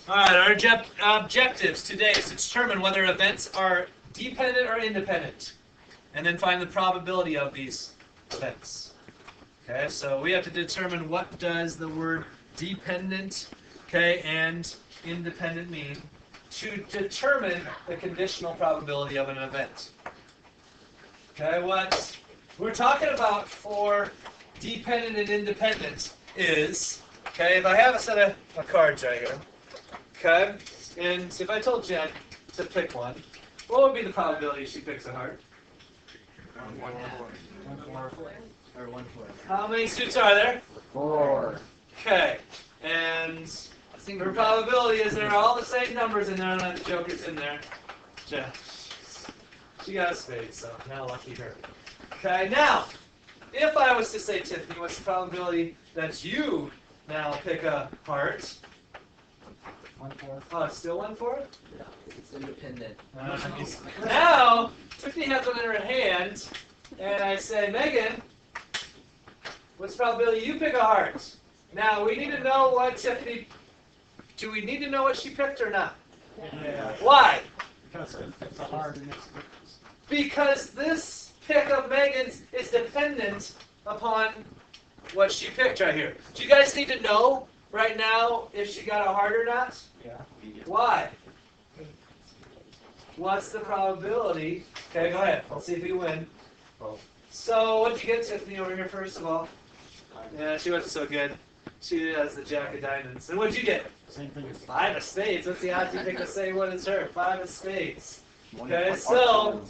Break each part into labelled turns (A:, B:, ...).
A: All right, our objectives today is to determine whether events are dependent or independent, and then find the probability of these events. Okay, so we have to determine what does the word dependent, okay, and independent mean to determine the conditional probability of an event. Okay, what we're talking about for dependent and independent is, okay, if I have a set of cards right here, okay, and if I told Jen to pick one, what would be the probability she picks a heart?
B: 1/4.
A: How many suits are there?
B: 4.
A: Okay, and her probability is there are all the same numbers in there, and the joker's in there. Jen, she got a spade, so now lucky her. Okay, now, if I was to say, Tiffany, what's the probability that you now pick a heart?
B: 1/4.
A: Oh, it's still 1/4?
B: No, it's independent.
A: Now, Tiffany has one in her hand, and I say, Megan, what's the probability you pick a heart? Now, we need to know what Tiffany... Do we need to know what she picked or not?
C: Yeah.
A: Why?
C: Because it's a hard and it's
A: Because this pick of Megan's is dependent upon what she picked right here. Do you guys need to know right now if she got a heart or not?
C: yeah.
A: Why? What's the probability? Okay, go ahead. Let's see if we win. So, what'd you get, Tiffany, over here, first of all? Yeah, she wasn't so good. She has the Jack of Diamonds. And what'd you get?
C: Same thing as
A: 5 of Spades. What's the odds you pick the same one as her? 5 of Spades. Okay, so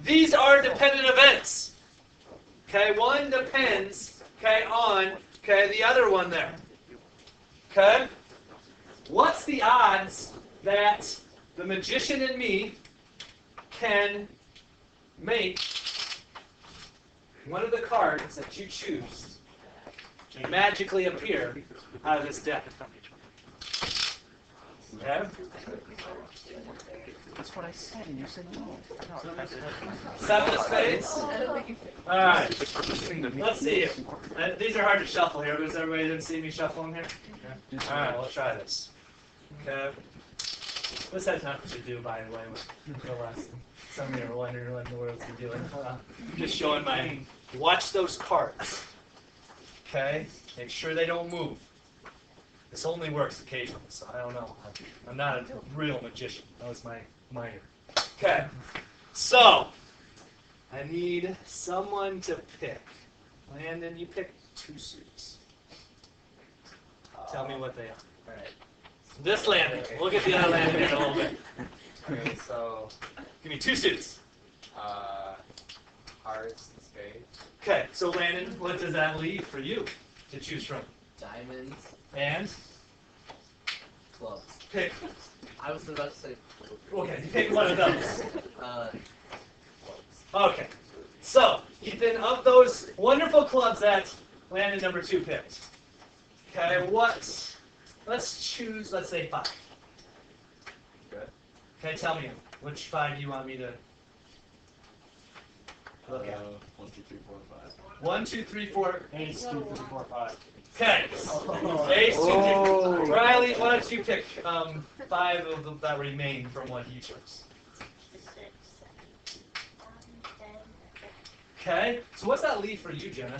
A: these are dependent events. Okay, one depends, okay, on, okay, the other one there. Okay? What's the odds that the magician and me can make one of the cards that you choose magically appear out of this deck? Okay?
B: That's what I said, and you said no.
A: 7 of Spades. All right. Let's see. These are hard to shuffle here. Does everybody didn't see me shuffling here? All right. We'll try this. Okay. This has nothing to do, by the way, with the lesson. Some of you are wondering what in the world's he doing. I'm just showing my. Watch those cards. Okay. Make sure they don't move. This only works occasionally, so I don't know. I'm not a real magician. That was my minor. Okay. So, I need someone to pick. Landon, you pick 2 suits. Tell me what they are.
B: All right.
A: This Landon. Look at the other Landon in a little bit.
D: Okay, so
A: Give me 2 suits.
D: hearts and spades.
A: Okay, so Landon, what does that leave for you to choose from?
B: Diamonds,
A: And
B: clubs.
A: pick.
B: I was about to say.
A: Okay, pick one of those.
B: Clubs.
A: Okay. So, Ethan, of those wonderful clubs that Landon number 2 picked, okay, let's choose, let's say 5.
D: Good.
A: Okay, tell me, which 5 do you want me to look at?
D: 1, 2, 3, 4, 5.
A: 1, 2, 3, 4.
C: Ace, 2, 3, 4, 5.
A: Okay. Ace, 2, 3. Riley, why don't you pick 5 of them that remain from what he chose? Okay. So what's that leave for you, Jenna?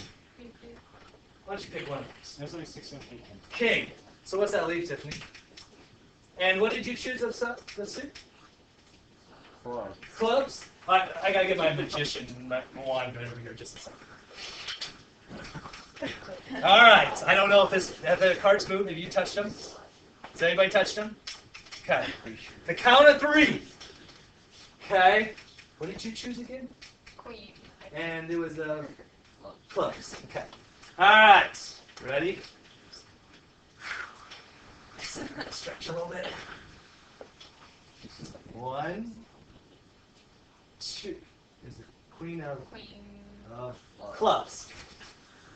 A: Why don't you pick one of those?
C: There's only 6 empty.
A: King. So what's that leave, Tiffany? And what did you choose of the suit?
C: 4.
A: Clubs? I gotta get my magician wand over here just a second. All right. I don't know if the cards move. Have you touched them? Has anybody touched them? Okay. The count of 3. Okay. What did you choose again?
E: Queen.
A: And it was clubs. Okay. All right. Ready? Stretch a little bit. 1, 2. Is the queen of clubs.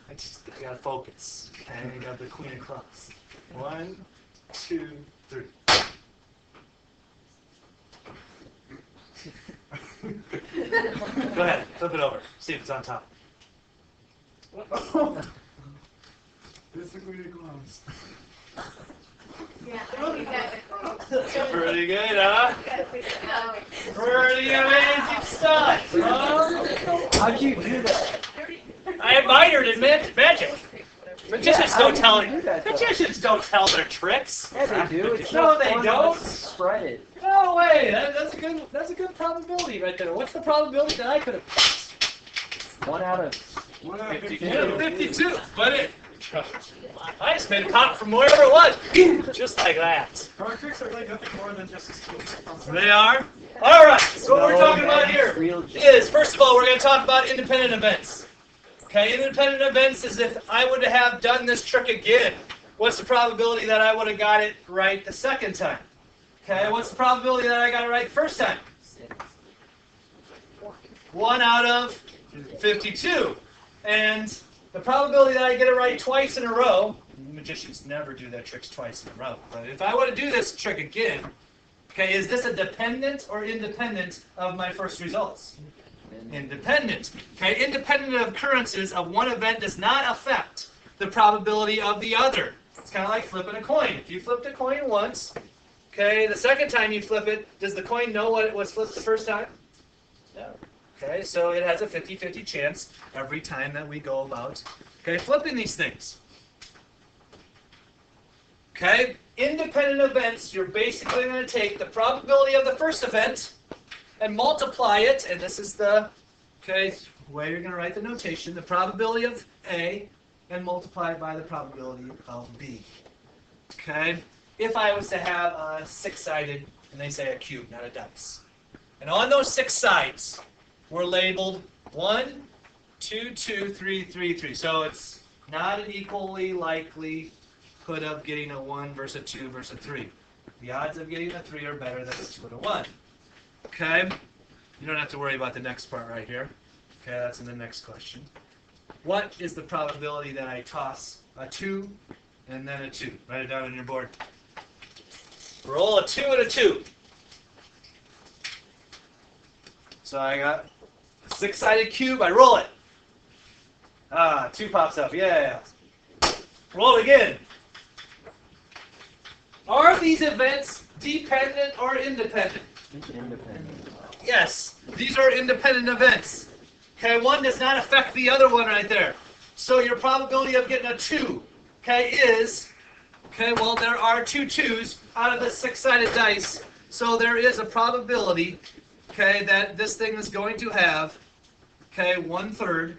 A: I gotta focus. Okay, I got the queen of clubs. 1, 2, 3. Go ahead, flip it over. See if it's on top.
C: This is the queen of clubs.
E: Yeah, I think that
A: Pretty good, huh? Pretty amazing stuff, huh?
C: How'd you do that?
A: I minored in magic. Magicians
C: how
A: don't
C: do
A: tell
C: you do that, though?
A: magicians don't tell their tricks.
C: Yeah, they do. It's
A: No,
C: so
A: they
C: fun to
A: don't.
C: Spread it.
A: No way. That's a good probability right there. What's the probability that I could have?
C: 1 out of
A: 52. But I just made a pop from wherever it was, just like that.
C: Card tricks are like nothing more than just a skill.
A: They are. All right. So what we're talking about
C: that
A: here
C: is real
A: is, first of all, we're going to talk about independent events. Okay, independent events is if I would have done this trick again, what's the probability that I would have got it right the second time? Okay, what's the probability that I got it right the first time? 1 out of 52. And the probability that I get it right twice in a row, magicians never do their tricks twice in a row, but if I were to do this trick again, okay, is this a dependent or independent of my first results? Independent. Okay, independent occurrences of one event does not affect the probability of the other. It's kind of like flipping a coin. If you flipped a coin once, okay, the second time you flip it, does the coin know what it was flipped the first time? No. Okay, so it has a 50-50 chance every time that we go about, okay, flipping these things. Okay, independent events, you're basically going to take the probability of the first event and multiply it, and this is the, okay, way you're going to write the notation, the probability of A, and multiply it by the probability of B. Okay, if I was to have a 6-sided, and they say a cube, not a dice, and on those 6 sides, we're labeled 1, 2, 2, 3, 3, 3. So it's not an equally likelihood of getting a 1 versus a 2 versus a 3. The odds of getting a 3 are better than a 2 and a 1. Okay? You don't have to worry about the next part right here. Okay, that's in the next question. What is the probability that I toss a 2 and then a 2? Write it down on your board. Roll a 2 and a 2. So I got a 6-sided cube, I roll it. 2 pops up, yeah. Roll it again. Are these events dependent or independent?
C: Independent.
A: Yes, these are independent events. Okay, one does not affect the other one right there. So your probability of getting a 2, okay, is, okay, well, there are 2 2s out of the 6-sided dice. So there is a probability, okay, that this thing is going to have, okay, 1/3,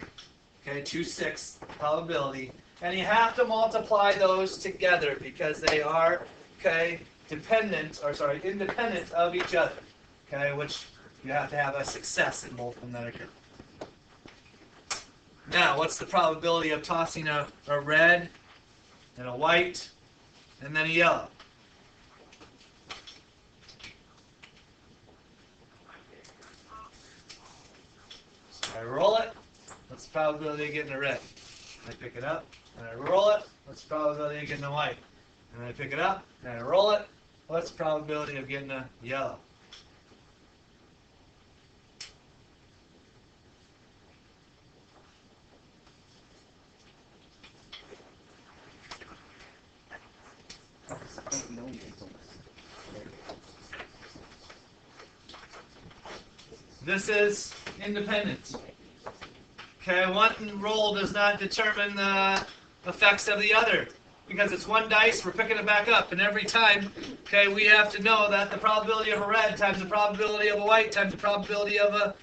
A: okay, 2/6 probability. And you have to multiply those together because they are, okay, independent of each other. Okay, which you have to have a success in both of them that occur. Now, what's the probability of tossing a red and a white and then a yellow? So I roll it. What's the probability of getting a red? I pick it up and I roll it. What's the probability of getting a white? And I pick it up and I roll it. What's the probability of getting a yellow? This is independent. Okay, one roll does not determine the effects of the other because it's one dice, we're picking it back up, and every time, okay, we have to know that the probability of a red times the probability of a white times the probability of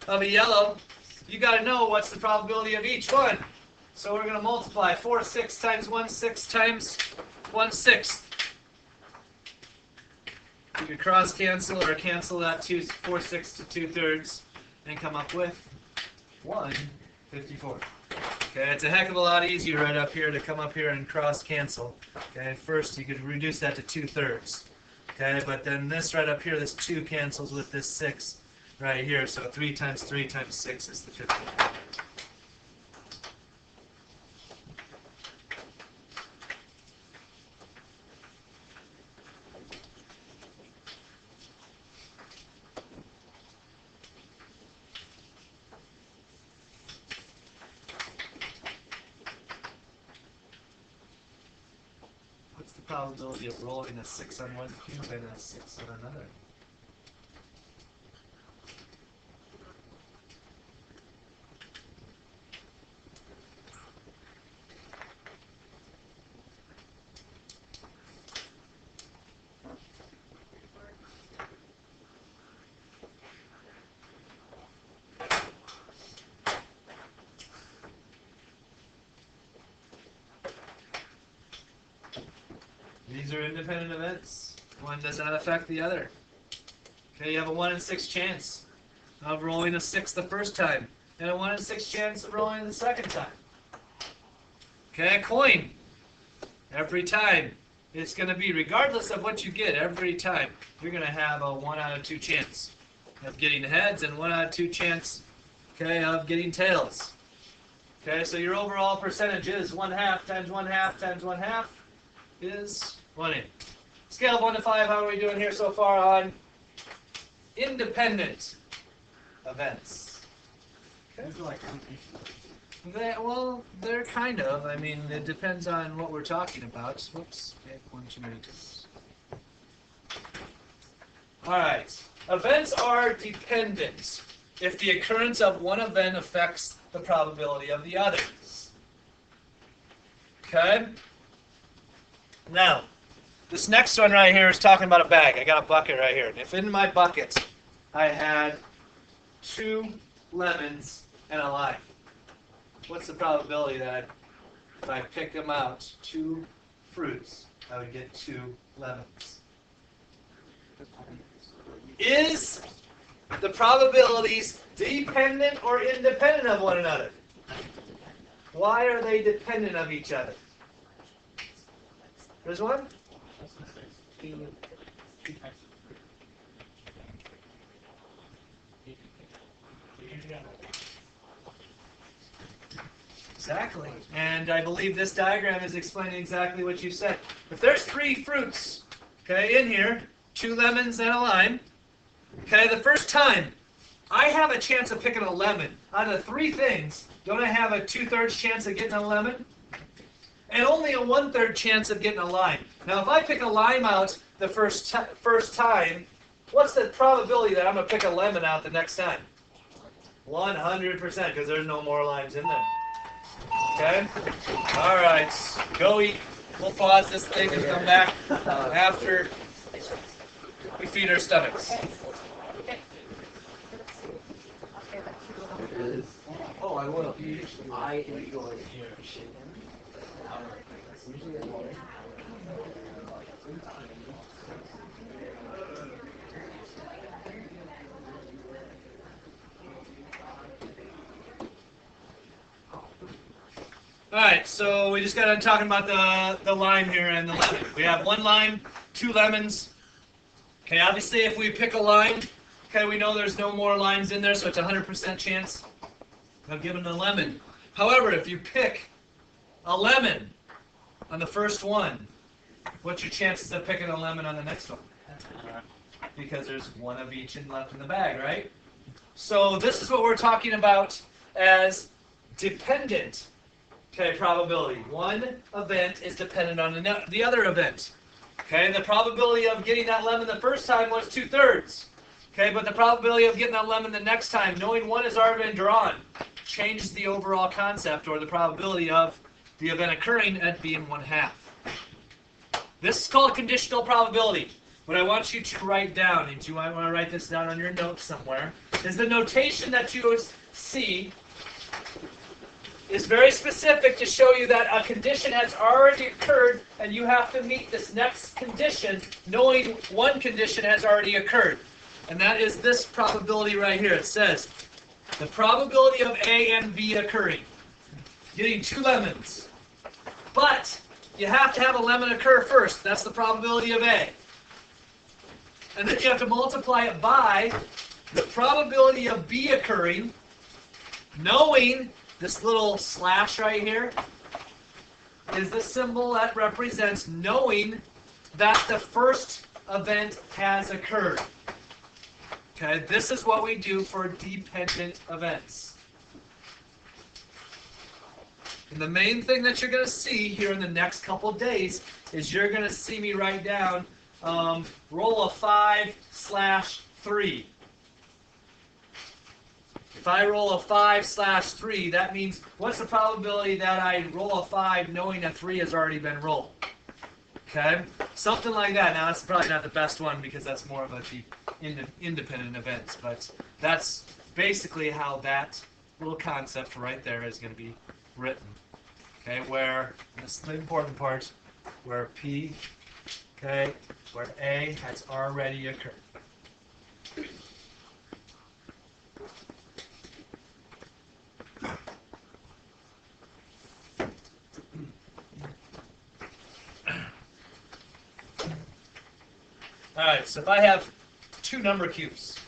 A: a yellow, you got to know what's the probability of each one. So we're going to multiply 4/6 times 1/6 times 1/6. You could cross cancel or cancel that 4/6 to 2/3 and come up with 1/54. Okay, it's a heck of a lot easier right up here to come up here and cross cancel. Okay, first you could reduce that to 2/3. Okay, but then this right up here, this 2 cancels with this 6 right here. So 3 times 3 times 6 is the 50. probability of rolling a 6 on one cube and a 6 on another? These are independent events. One does not affect the other. Okay, you have a 1 in 6 chance of rolling a 6 the first time, and a 1 in 6 chance of rolling the second time. Okay, a coin. Every time it's going to be, regardless of what you get, every time you're going to have a 1 out of 2 chance of getting heads and 1 out of 2 chance, okay, of getting tails. Okay, so your overall percentage is 1/2 times 1/2 times 1/2 is 1 in. Scale of 1 to 5, how are we doing here so far on independent events? Okay. Well, they're kind of. I mean, it depends on what we're talking about. Whoops. Okay, 1 too many times. All right. Events are dependent if the occurrence of one event affects the probability of the others. Okay? Now, this next one right here is talking about a bag. I got a bucket right here. And if in my bucket I had 2 lemons and a lime, what's the probability that if I pick them out, 2 fruits, I would get 2 lemons? Is the probabilities dependent or independent of one another? Why are they dependent of each other? There's one? Exactly. And I believe this diagram is explaining exactly what you said. If there's 3 fruits, okay, in here, 2 lemons and a lime, okay, the first time I have a chance of picking a lemon. Out of the 3 things, don't I have a 2/3 chance of getting a lemon? And only a 1/3 chance of getting a lime. Now, if I pick a lime out the first time, what's the probability that I'm going to pick a lemon out the next time? 100%, because there's no more limes in there. Okay? All right. Go eat. We'll pause this thing and come back after we feed our stomachs.
B: Oh, I will. I enjoy chicken.
A: Alright, so we just got done talking about the lime here and the lemon. We have 1 lime, 2 lemons. Okay, obviously if we pick a lime, okay, we know there's no more limes in there, so it's a 100% chance of giving a lemon. However, if you pick a lemon on the first one, what's your chances of picking a lemon on the next one? Because there's 1 of each left in the bag, right? So this is what we're talking about as dependent, okay, probability. One event is dependent on the other event. Okay, the probability of getting that lemon the first time was 2/3. Okay, but the probability of getting that lemon the next time, knowing one has already been drawn, changes the overall concept or the probability of the event occurring at being 1/2. This is called conditional probability. What I want you to write down, and you might want to write this down on your notes somewhere, is the notation that you see is very specific to show you that a condition has already occurred and you have to meet this next condition knowing one condition has already occurred. And that is this probability right here. It says the probability of A and B occurring. Getting 2 lemons. But you have to have a lemon occur first. That's the probability of A. And then you have to multiply it by the probability of B occurring, knowing this little slash right here is the symbol that represents knowing that the first event has occurred. Okay, this is what we do for dependent events. And the main thing that you're going to see here in the next couple of days is you're going to see me write down roll a 5/3. If I roll a 5/3, that means what's the probability that I roll a 5 knowing a 3 has already been rolled? Okay? Something like that. Now, that's probably not the best one because that's more of a independent event, but that's basically how that little concept right there is going to be written. Okay, where, this is the important part, where P, okay, where A has already occurred. Alright, so if I have two number cubes,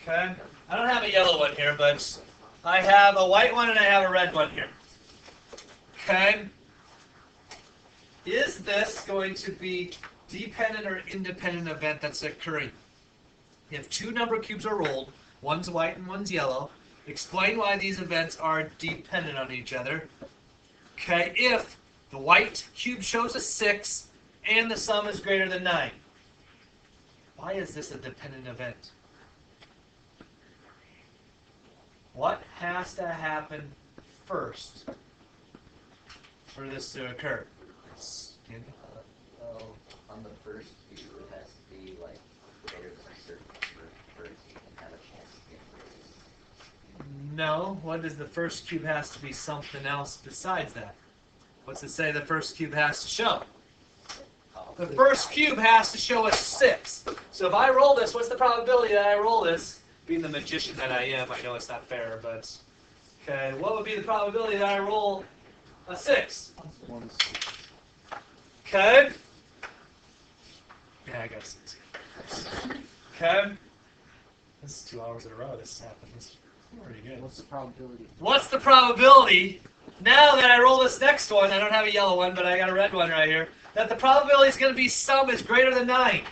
A: okay, I don't have a yellow one here, but I have a white one and I have a red one here. Okay, is this going to be dependent or independent event that's occurring? If two number cubes are rolled, one's white and one's yellow, explain why these events are dependent on each other. Okay, if the white cube shows a 6 and the sum is greater than 9, why is this a dependent event? What has to happen first for this to occur?
B: On the first view, it has to be like greater than a certain number first, you can have a chance to get raised.
A: No. What does the first cube has to be something else besides that? What's it say the first cube has to show? The first cube has to show a 6. So if I roll this, what's the probability that I roll this? Being the magician that I am, I know it's not fair, but okay, what would be the probability that I roll a 6? Okay. Yeah, I got a 6. Okay. This is 2 hours in a row. This has happened. This is pretty good.
C: What's the probability?
A: What's the probability, now that I roll this next one, I don't have a yellow one, but I got a red one right here, that the probability is going to be sum is greater than 9.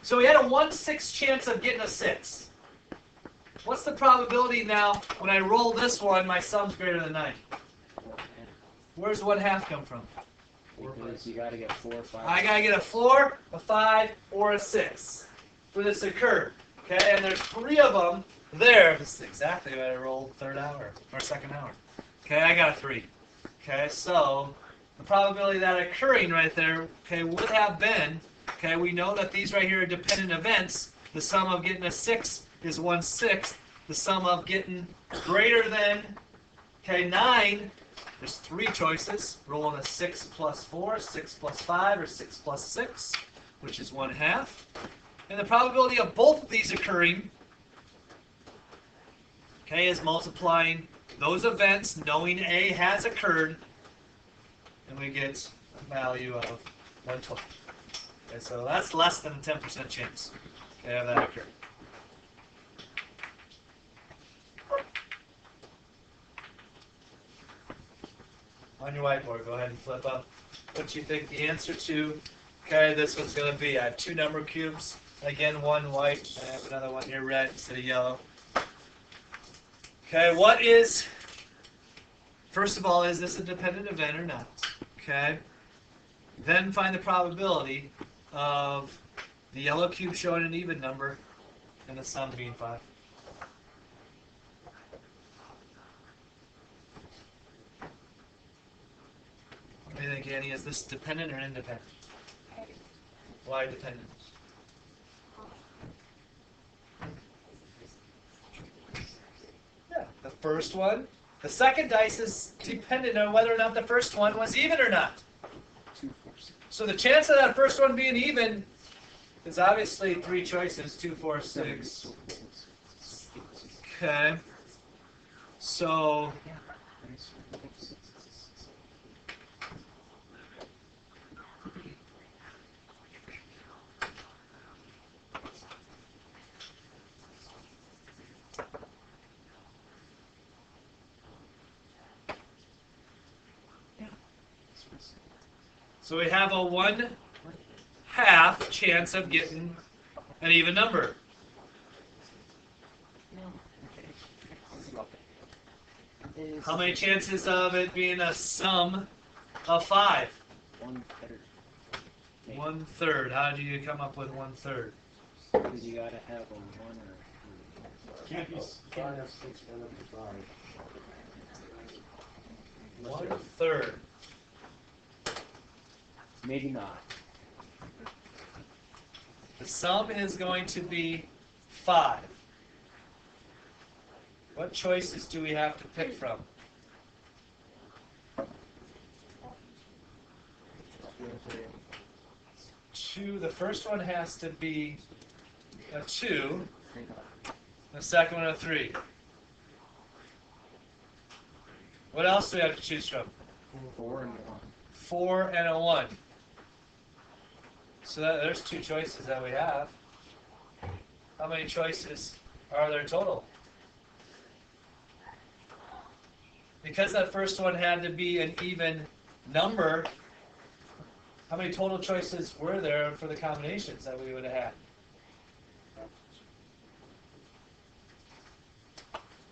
A: So we had a 1/6 chance of getting a 6. What's the probability now when I roll this one, my sum's greater than 9? Where's the 1/2 come from?
C: Because you gotta get 4 or 5.
A: I got to get a 4, a 5, or a 6 for this to occur. Okay, and there's 3 of them there. This is exactly what I rolled third hour, or second hour. Okay, I got a 3. Okay, so the probability of that occurring right there, okay, would have been, okay, we know that these right here are dependent events. The sum of getting a 6 is 1/6. The sum of getting greater than, okay, 9, there's 3 choices. Rolling a 6 plus 4, 6 plus 5, or 6 plus 6, which is 1/2. And the probability of both of these occurring, okay, is multiplying those events, knowing A has occurred, and we get a value of 120. Okay, so that's less than a 10% chance, okay, of that occurring. On your whiteboard, go ahead and flip up what you think the answer to, okay, this one's going to be. I have 2 number cubes. Again, one white. I have another one here red instead of yellow. Okay, what is, first of all, is this a dependent event or not? Okay. Then find the probability of the yellow cube showing an even number and the sum being 5. What do you think, Annie? Is this dependent or independent? Why dependent? Yeah, the first one. The second dice is dependent on whether or not the first one was even or not. So the chance of that first one being even is obviously 3 choices, 2, 4, 6. Okay. So So we have a 1/2 chance of getting an even number.
C: is
A: How many chances of it being a sum of 5?
C: 1/3.
A: 1/3. How do you come up with 1/3?
C: Because you gotta have a 1 or a 3.
E: Can't have 6 run up to 5.
A: 1/3.
C: Maybe not.
A: The sum is going to be 5. What choices do we have to pick from? 2. The first one has to be a 2. The second one a 3. What else do we have to choose from?
C: 4 and 1.
A: 4 and a 1. So there's 2 choices that we have. How many choices are there total? Because that first one had to be an even number, how many total choices were there for the combinations that we would have had?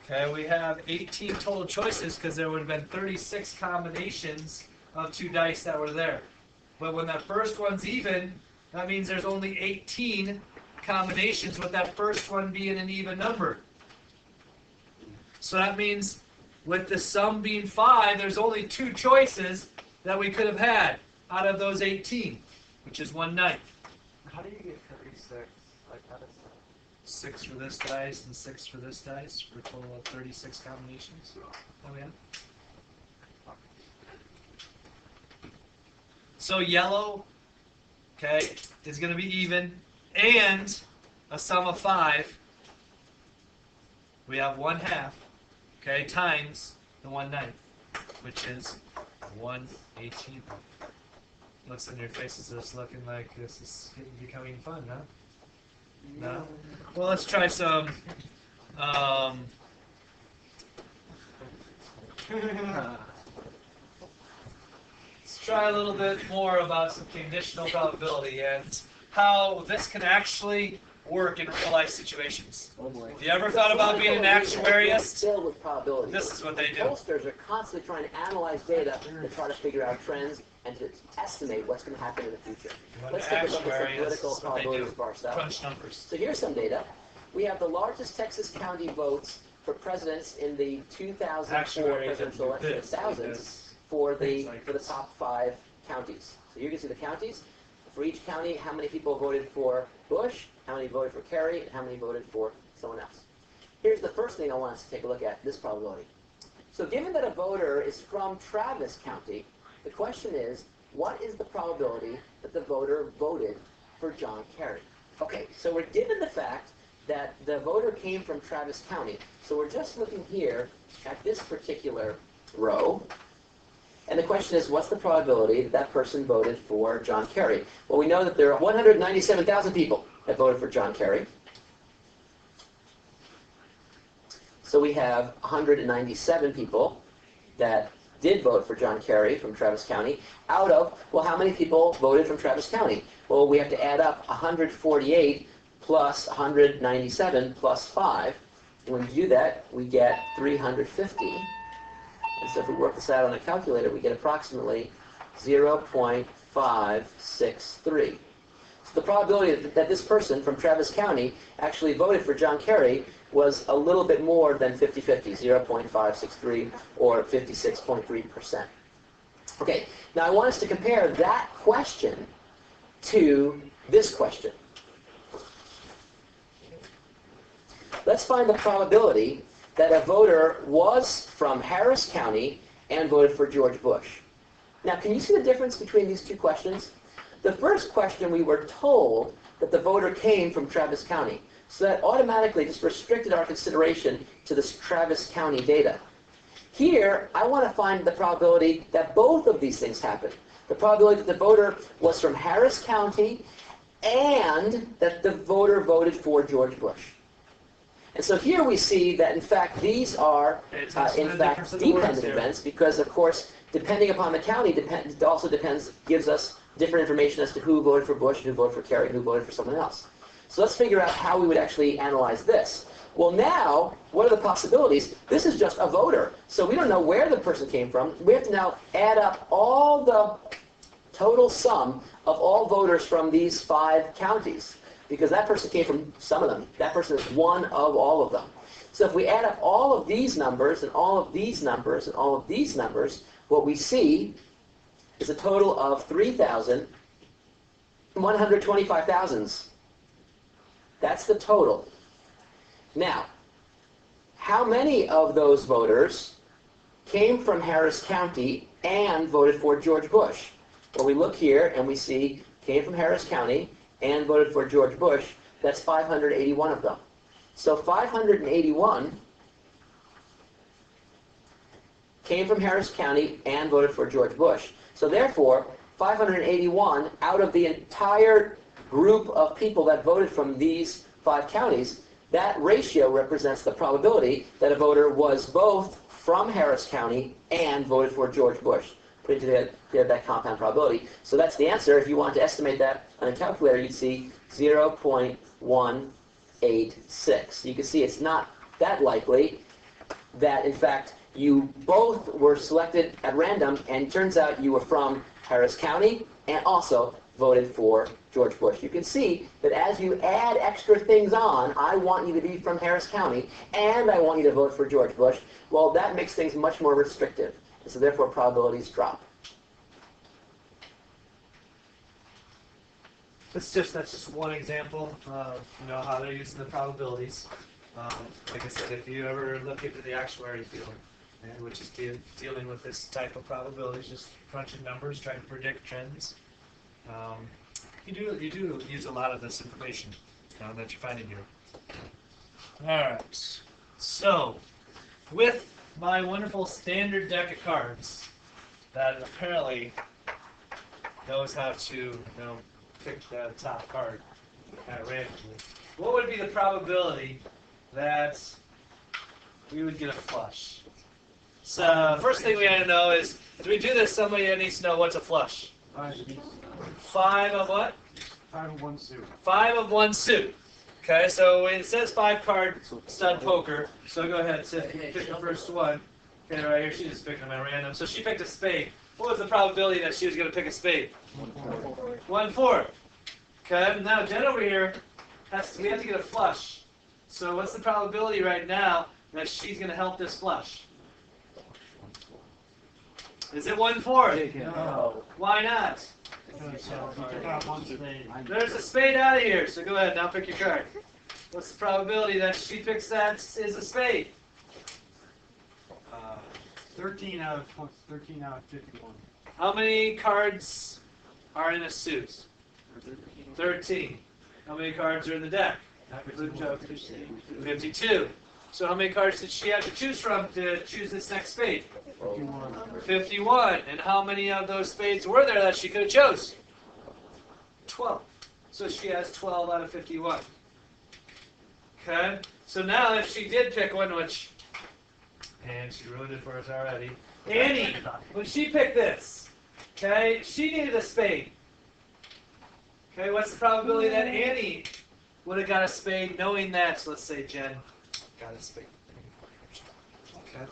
A: Okay, we have 18 total choices because there would have been 36 combinations of 2 dice that were there. But when that first one's even, that means there's only 18 combinations with that first one being an even number. So that means with the sum being 5, there's only 2 choices that we could have had out of those 18, which is 1/9.
D: How do you get 36? Like, how does that?
A: 6 for this dice and 6 for this dice for a total of 36 combinations. Oh yeah. So yellow, okay, is going to be even, and a sum of 5. We have 1/2, okay, times the 1/9, which is 1/18. Looks on your faces just looking like this is becoming fun, huh? No? Well, let's try some. Let's try a little bit more about some conditional probability and how this can actually work in real life situations.
C: Oh boy.
A: Have you ever thought about being an actuariist?
B: Filled with probability.
A: This is what they do.
B: Pollsters are constantly trying to analyze data to try to figure out trends and to estimate what's going to happen in the future. Let's take a look at some political probabilities for ourselves.
A: Crunch numbers.
B: So here's some data. We have the largest Texas county votes for presidents in the 2004
A: Actuaries
B: presidential election of thousands for the top 5 counties. So you can see the counties. For each county, how many people voted for Bush, how many voted for Kerry, and how many voted for someone else. Here's the first thing I want us to take a look at, this probability. So given that a voter is from Travis County, the question is, what is the probability that the voter voted for John Kerry? Okay, so we're given the fact that the voter came from Travis County. So we're just looking here at this particular row. And the question is, what's the probability that that person voted for John Kerry? Well, we know that there are 197,000 people that voted for John Kerry. So we have 197 people that did vote for John Kerry from Travis County out of, well, how many people voted from Travis County? Well, we have to add up 148 plus 197 plus 5. And when we do that, we get 350. And so if we work this out on a calculator, we get approximately 0.563. So the probability that this person from Travis County actually voted for John Kerry was a little bit more than 50-50, 0.563 or 56.3%. Okay, now I want us to compare that question to this question. Let's find the probability that a voter was from Harris County and voted for George Bush. Now, can you see the difference between these two questions? The first question, we were told that the voter came from Travis County. So that automatically just restricted our consideration to this Travis County data. Here, I want to find the probability that both of these things happened. The probability that the voter was from Harris County and that the voter voted for George Bush. And so here we see that, in fact, these are, in fact, dependent events because, of course, depending upon the county, it also gives us different information as to who voted for Bush, who voted for Kerry, and who voted for someone else. So let's figure out how we would actually analyze this. Well, now, what are the possibilities? This is just a voter. So we don't know where the person came from. We have to now add up all the total sum of all voters from these 5 counties, because that person came from some of them. That person is one of all of them. So if we add up all of these numbers and all of these numbers and all of these numbers, what we see is a total of 3,125 thousands. That's the total. Now, how many of those voters came from Harris County and voted for George Bush? Well, we look here and we see came from Harris County and voted for George Bush. That's 581 of them. So 581 came from Harris County and voted for George Bush. So therefore, 581 out of the entire group of people that voted from these 5 counties, that ratio represents the probability that a voter was both from Harris County and voted for George Bush. Put into that compound probability. So that's the answer. If you want to estimate that on a calculator, you'd see 0.186. You can see it's not that likely that, in fact, you both were selected at random, and it turns out you were from Harris County and also voted for George Bush. You can see that as you add extra things on, I want you to be from Harris County, and I want you to vote for George Bush, well, that makes things much more restrictive. And so therefore, probabilities drop.
A: That's just one example of how they're using the probabilities. Like I said, if you ever look into the actuary field, which is dealing with this type of probabilities, just crunching numbers, trying to predict trends, you do use a lot of this information that you're finding here. All right. So, with my wonderful standard deck of cards that apparently knows how to pick the top card randomly, what would be the probability that we would get a flush? So first thing we need to know is, as we do this, somebody needs to know what's a flush. 5 of what?
E: 5 of 1 suit.
A: 5 of 1 suit. Okay, so it says 5-card stud poker. So go ahead, pick the first one. Okay, right here, she just picked them at random. So she picked a spade. What was the probability that she was going to pick a spade? 1/4. Okay, now Jen over here, we have to get a flush. So what's the probability right now that she's going to help this flush? Is it 1/4?
E: No.
A: Why not? There's a spade out of here, so go ahead, now pick your card. What's the probability that she picks that is a spade?
E: 13 out of 51.
A: How many cards are in a suit? 13. How many cards are in the deck? 52. So how many cards did she have to choose from to choose this next spade? 51. And how many of those spades were there that she could have chose? 12. So she has 12 out of 51. Okay? So now if she did pick one, which, and she ruined it for us already, Annie, when she picked this, okay, she needed a spade. Okay, what's the probability that Annie would have got a spade knowing that, let's say Jen got a spade. Okay.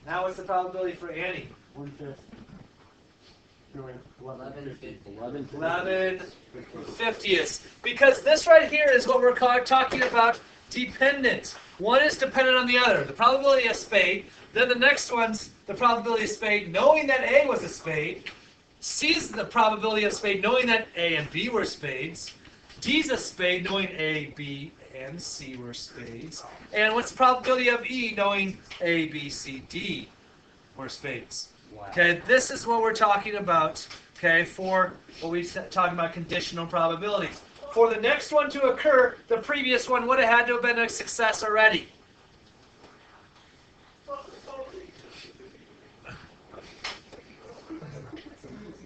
A: Now what's the probability for Annie?
E: 1/5.
A: 11/50. Because this right here is what we're talking about dependent. One is dependent on the other. The probability of spade. Then the next one's the probability of spade knowing that A was a spade. C's the probability of spade knowing that A and B were spades. D's a spade knowing A, B, and C were spades. And what's the probability of E knowing A, B, C, D were spades? Wow. Okay, this is what we're talking about, okay, for what we talking about conditional probabilities. For the next one to occur, the previous one would have had to have been a success already.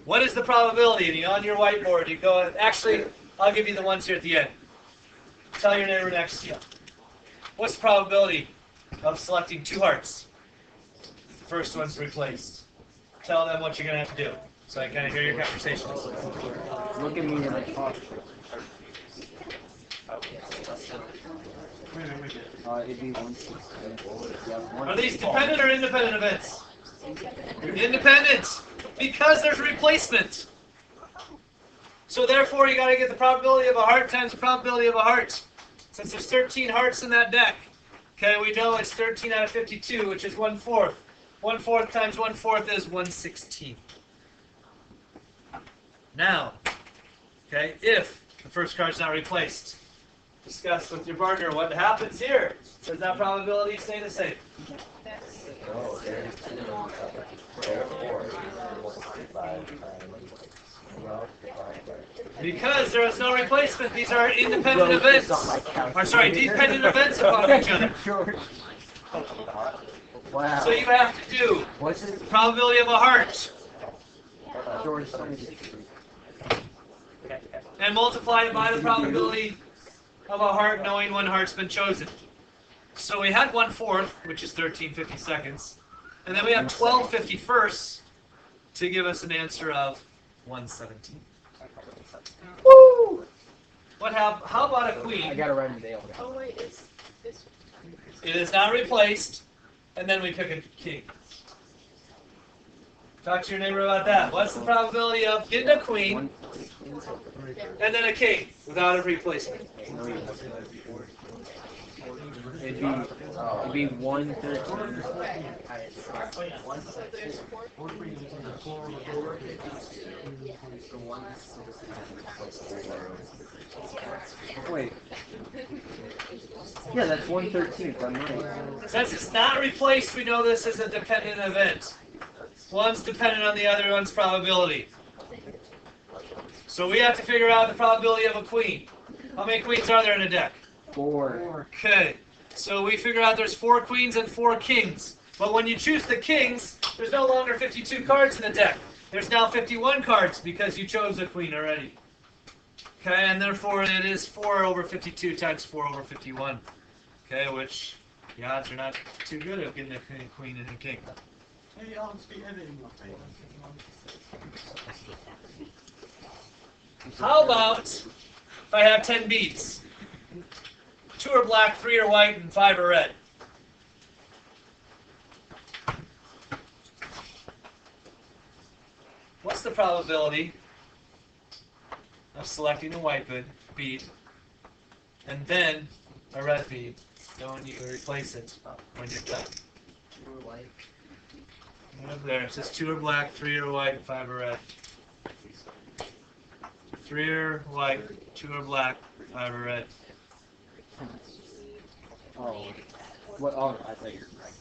A: What is the probability? And on your whiteboard, you go, actually, I'll give you the ones here at the end. Tell your neighbor next to you. What's the probability of selecting 2 hearts? The first one's replaced. Tell them what you're going to have to do, so I kind of hear your conversations.
C: Look at me when I talk. It'd be 160.
A: Are these dependent or independent events? Independent, because there's replacement. So therefore, you got to get the probability of a heart times the probability of a heart. Since there's 13 hearts in that deck, okay, we know it's 13 out of 52, which is 1/4. 1/4 times 1/4 is 1/16. Now, okay, if the first card's not replaced, discuss with your partner what happens here. Does that probability stay the same? Because there is no replacement, these are independent events. Or sorry, dependent events upon each other.
C: Wow.
A: So you have to do
C: What's it?
A: the probability of a heart and multiply it by the probability of a heart knowing one heart's been chosen. So we had 1/4, which is 13 50-seconds. And then we have 12 51sts to give us an answer of 1/17. Woo! How about a queen?
C: I gotta write them down.
F: Oh wait, it's this.
A: It is not replaced, and then we pick a king. Talk to your neighbor about that. What's the probability of getting a queen and then a king without a replacement?
C: It'd be 113.
F: So there's 4.
C: Wait. Yeah, that's 113. I'm right.
A: Since it's not replaced, we know this is a dependent event. One's dependent on the other one's probability. So we have to figure out the probability of a queen. How many queens are there in a deck?
C: 4.
A: Okay. So we figure out there's 4 queens and 4 kings. But when you choose the kings, there's no longer 52 cards in the deck. There's now 51 cards because you chose a queen already. Okay, and therefore it is 4 over 52 times 4 over 51. Okay, which the odds are not too good of getting a queen and a king.
E: Hey, speak editing my favor.
A: How about if I have 10 beads? 2 are black, 3 are white, and 5 are red. What's the probability of selecting the white bead and then a red bead? Don't you replace it when you're done. Up there, it says 2 are black, 3 are white, and 5 are red. 3 are white, 2 are black, 5 are red.
C: Oh. What? Oh, I thought you were right.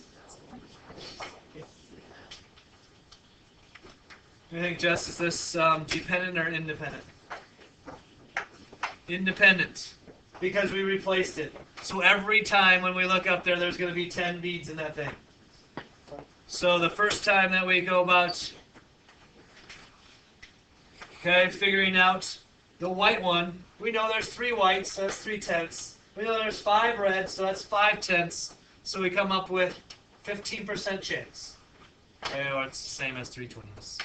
A: Do you think, Jess, is this dependent or independent? Independent, because we replaced it. So every time when we look up there, there's going to be 10 beads in that thing. So the first time that we go about, okay, figuring out the white one, we know there's 3 whites, so that's 3/10. We know there's 5 reds, so that's 5/10. So we come up with 15% chance. Okay, or it's the same as 3/20.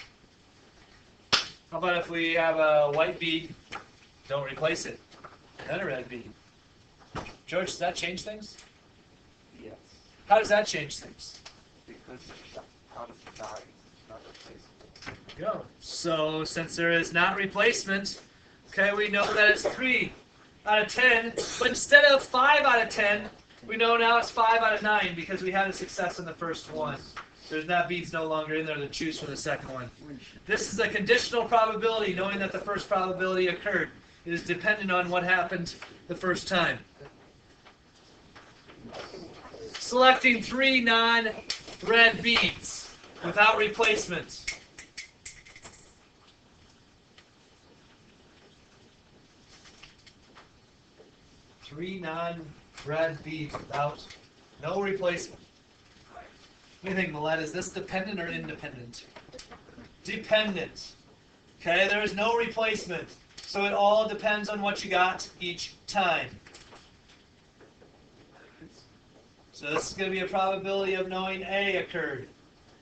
A: How about if we have a white bead, don't replace it, then a red bead? George, does that change things?
D: Yes.
A: How does that change things?
D: Because out of the die, it's not replacement.
A: Go. So since there is not replacement, okay, we know that it's 3 out of 10, but instead of 5 out of 10, we know now it's 5 out of 9 because we had a success in the first one. There's that bead's no longer in there to choose for the second one. This is a conditional probability, knowing that the first probability occurred. It is dependent on what happened the first time. Selecting 3 non-red beads without replacement. Three non-red beads without no replacement. What do you think, Millette? Is this dependent or independent? Dependent. Okay, there is no replacement. So it all depends on what you got each time. So this is going to be a probability of knowing A occurred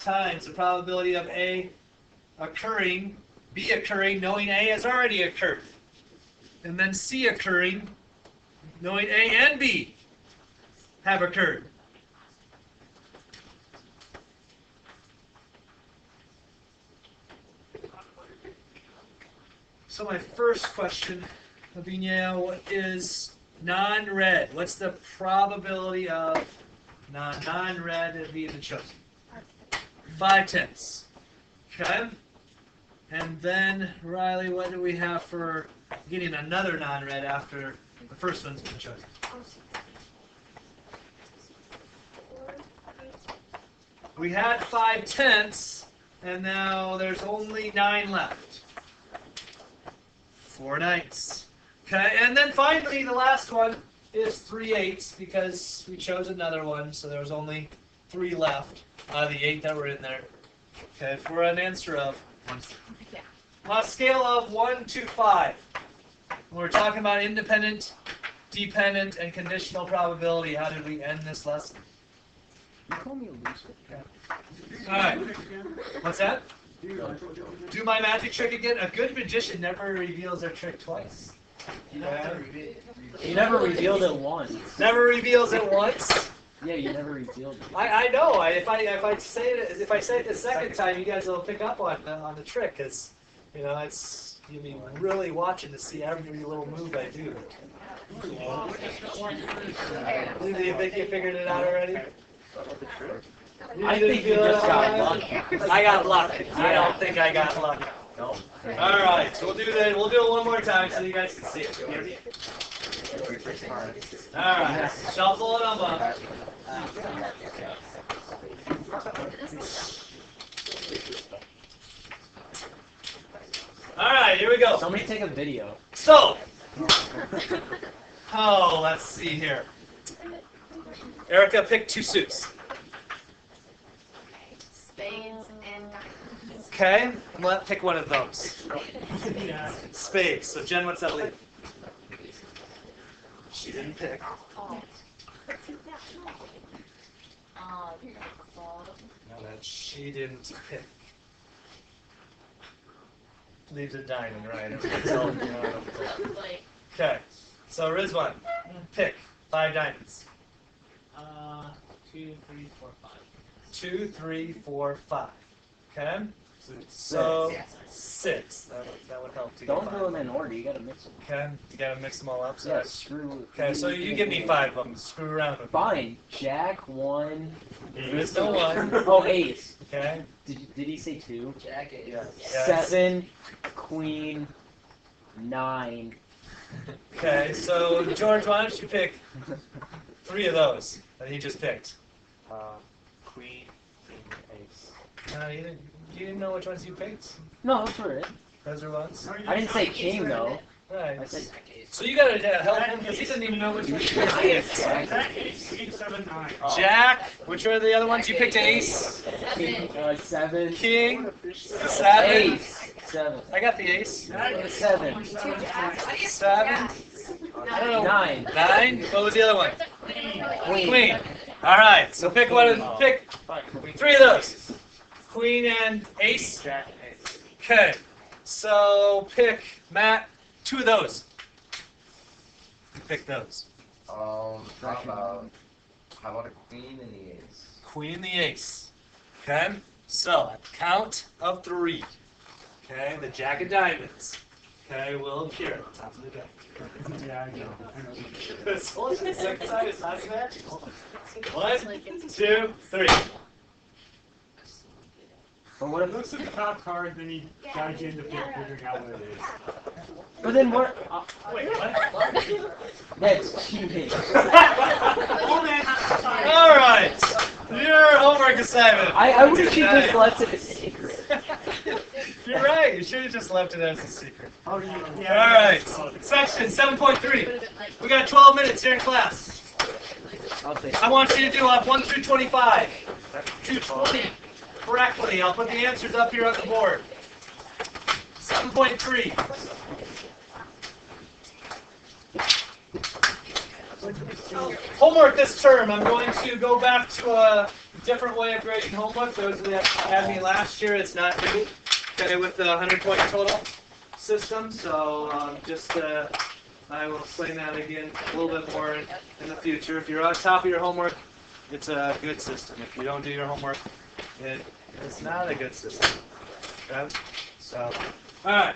A: times the probability of A occurring, B occurring, knowing A has already occurred. And then C occurring, knowing A and B have occurred? So my first question would be now, what is non-red? What's the probability of non-red being chosen? 5/10. Okay. And then, Riley, what do we have for getting another non-red after the first one's been chosen? We had 5/10, and now there's only 9 left. 4 9s. Okay, and then finally the last one is 3/8 because we chose another one, so there was only 3 left out of the 8 that were in there. Okay, for an answer of on a scale of 1 to 5. When we're talking about independent, dependent, and conditional probability, how did we end this lesson?
C: You call me a loser.
A: All right. What's that? Do my magic trick again. A good magician never reveals their trick twice. Yeah.
C: You never revealed it once.
A: Never reveals it once.
C: Yeah, you never revealed it.
A: I know. If I say it the second time, you guys will pick up on the trick, because it's you'll be really watching to see every little move I do. Do you think you figured it out already?
C: I think you just got lucky.
A: I got lucky. I don't think I got lucky.
C: No.
A: All right, so we'll do it one more time so you guys can see it. All right, shuffle it up. All right, here we go.
C: Somebody take a video.
A: So, let's see here. Erica, pick 2 suits.
F: Spades and
A: Okay, pick one of those. Spades. So Jen, what's that leave? She didn't pick. No, that she didn't pick. Leaves a diamond, right? Okay, so Rizwan, pick 5 diamonds.
E: 2, 3, 4, 5.
A: 2, 3, 4, 5. Okay? So 6. That would help to get
C: Don't
A: 5.
C: do them in order. You gotta mix them.
A: Okay? You gotta mix them all up. So
C: Yeah, screw.
A: okay, so you give me 5 of them. Screw around with them.
C: Fine. Jack 1.
A: There's no 1.
C: Oh, ace.
A: Okay?
C: Did he say 2?
B: Jack eight.
A: Yes.
C: 7. Queen. 9.
A: Okay, so George, why don't you pick 3 of those that he just picked?
D: Queen, king, ace.
A: No, you didn't know which ones you picked?
C: No, those were it.
A: Those are ones?
C: I didn't say king though.
A: Right.
C: I said
A: So you gotta help him because he doesn't even know which ones you picked.
E: Jack 8, 7, 9.
A: Jack, which are the other ones? You picked ace,
C: 7.
A: king, 7.
C: Ace. 7.
A: I got the ace.
C: 7.
A: 7. I don't know.
C: 9.
A: 9. What was the other one?
C: Queen.
A: Queen. All right. So pick one. Pick 3 of those. Queen and ace.
D: Jack, ace.
A: Okay. So pick Matt 2 of those. Pick those.
G: How about a queen and the ace?
A: Queen the ace. Okay. So at the count of 3. Okay. The jack of diamonds. Okay. Will appear at the top of the deck.
E: Yeah, I know.
A: So what's the second side? Is not that? 1, 2, 3.
C: But what
E: He
C: if?
E: looks at the top card, then he guides you into figuring out what it is.
C: But then what?
A: Wait, what?
C: That's cheating.
E: Hold it!
A: All right. Your homework assignment.
C: I would have just left it a secret.
A: You're right. You should have just left it as a secret.
E: Oh, you,
A: All
E: yeah.
A: right. Section 7.3. We got 12 minutes here in class.
C: I'll say.
A: I want you to do 1 through 25. 220 correctly. I'll put the answers up here on the board. 7.3. Homework this term. I'm going to go back to a different way of grading homework. Those that had me last year, it's not new. Okay, with the 100-point total system. So just I will explain that again a little bit more in the future. If you're on top of your homework, it's a good system. If you don't do your homework, it's not a good system. Okay? So, all right.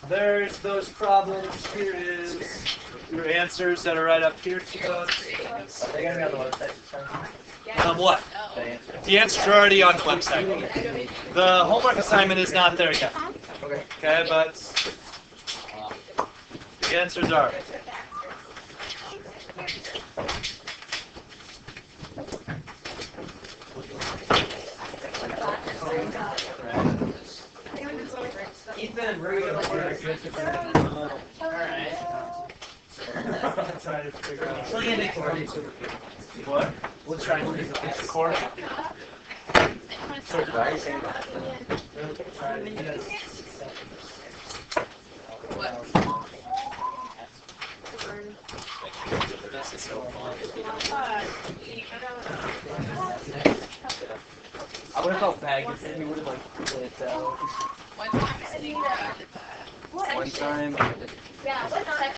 A: There's those problems. Here is your answers that are right up here to those.
G: Are they gonna be on the website?
A: What? The answers are already on the website. The homework assignment is not there yet.
G: Okay.
A: Okay, but the answers are.
B: Ethan, we're gonna
E: Try to figure out.
A: What?
E: We'll try and record.
B: I would have felt bad because then you would have like put it
F: One time,
G: One time.
F: yeah,